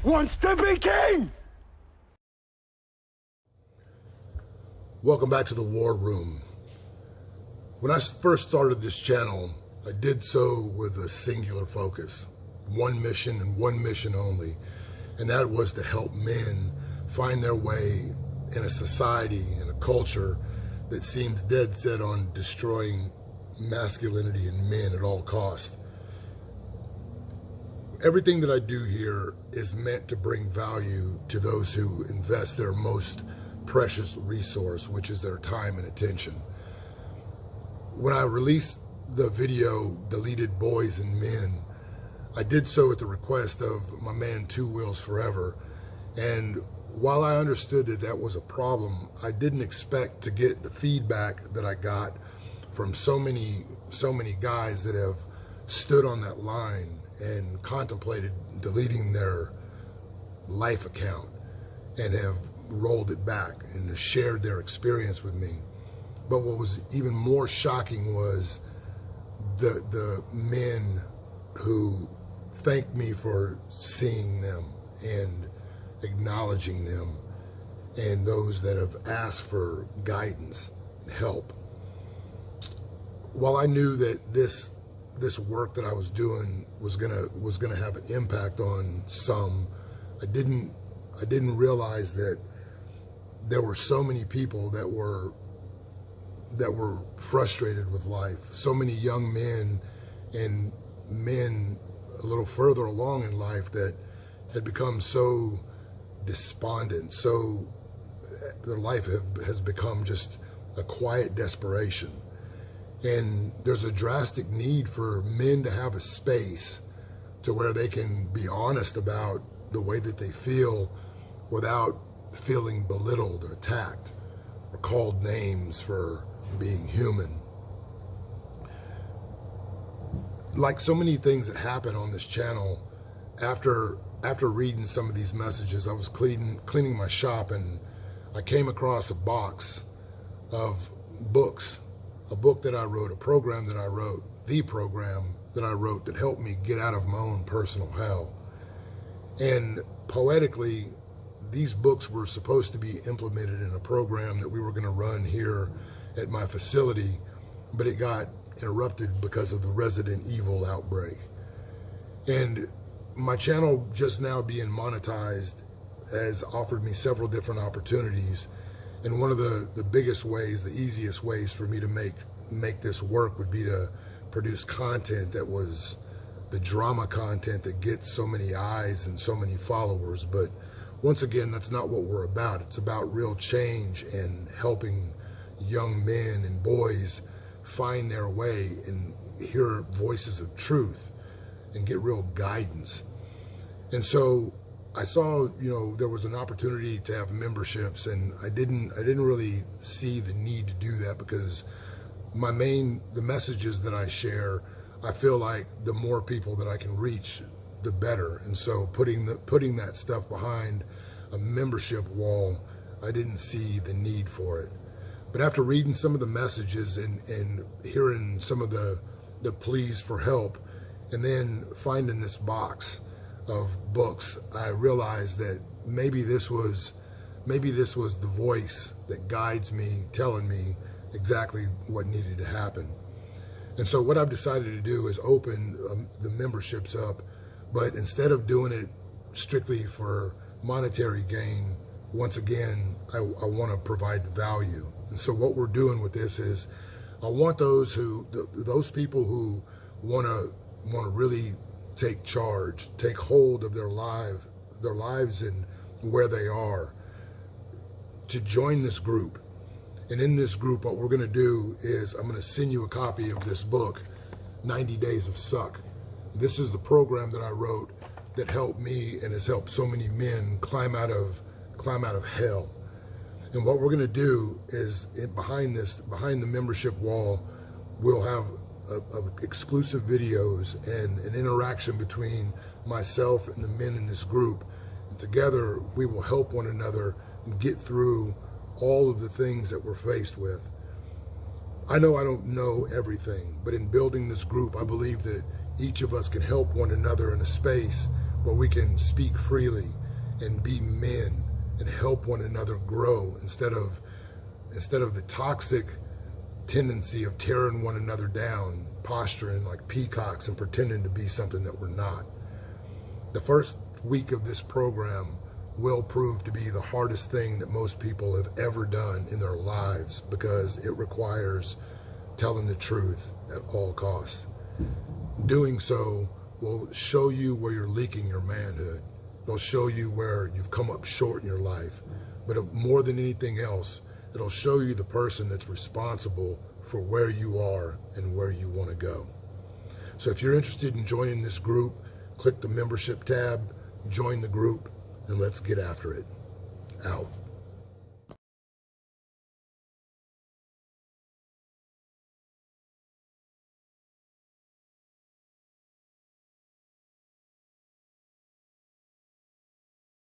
wants to be king! Welcome back to the War Room. When I first started this channel, I did so with a singular focus, one mission and one mission only, and that was to help men find their way in a society and a culture that seems dead set on destroying masculinity in men at all costs. Everything that I do here is meant to bring value to those who invest their most precious resource, which is their time and attention. When I released the video, Deleted Boys and Men, I did so at the request of my man Two Wheels Forever. And while I understood that that was a problem, I didn't expect to get the feedback that I got from so many guys that have stood on that line and contemplated deleting their life account and have rolled it back and have shared their experience with me. But what was even more shocking was the men who thanked me for seeing them and acknowledging them, and those that have asked for guidance and help. While I knew that this work that I was doing was gonna have an impact on some, I didn't realize that there were so many people that were frustrated with life. So many young men and men a little further along in life that had become so despondent, so their life has become just a quiet desperation. And there's a drastic need for men to have a space to where they can be honest about the way that they feel without feeling belittled or attacked or called names for being human. Like so many things that happen on this channel, after reading some of these messages, I was cleaning my shop and I came across a box of books, a book that I wrote, a program that I wrote, the program that I wrote that helped me get out of my own personal hell. And poetically, these books were supposed to be implemented in a program that we were going to run here at my facility, but it got interrupted because of the Resident Evil outbreak. And my channel just now being monetized has offered me several different opportunities. And one of the biggest ways, the easiest ways for me to make this work would be to produce content that was the drama content that gets so many eyes and so many followers. But once again, that's not what we're about. It's about real change and helping young men and boys find their way and hear voices of truth and get real guidance. And so I saw, there was an opportunity to have memberships, and I didn't really see the need to do that because the messages that I share, I feel like the more people that I can reach, the better. And so putting that stuff behind a membership wall, I didn't see the need for it. But after reading some of the messages and hearing some of the pleas for help, and then finding this box of books, I realized that maybe this was the voice that guides me, telling me exactly what needed to happen. And so what I've decided to do is open the memberships up, but instead of doing it strictly for monetary gain, once again, I want to provide value. And so what we're doing with this is, I want those people who want to really take charge, take hold of their lives and where they are, to join this group. And in this group, what we're going to do is I'm going to send you a copy of this book, 90 Days of Suck. This is the program that I wrote that helped me and has helped so many men climb out of hell. And what we're going to do is, behind the membership wall, we'll have exclusive videos and an interaction between myself and the men in this group. And together, we will help one another get through all of the things that we're faced with. I know I don't know everything, but in building this group, I believe that each of us can help one another in a space where we can speak freely and be men and help one another grow instead of the toxic tendency of tearing one another down, posturing like peacocks and pretending to be something that we're not. The first week of this program will prove to be the hardest thing that most people have ever done in their lives, because it requires telling the truth at all costs. Doing so will show you where you're leaking your manhood. It'll show you where you've come up short in your life. But more than anything else, it'll show you the person that's responsible for where you are and where you want to go. So if you're interested in joining this group, click the membership tab, join the group, and let's get after it. Out.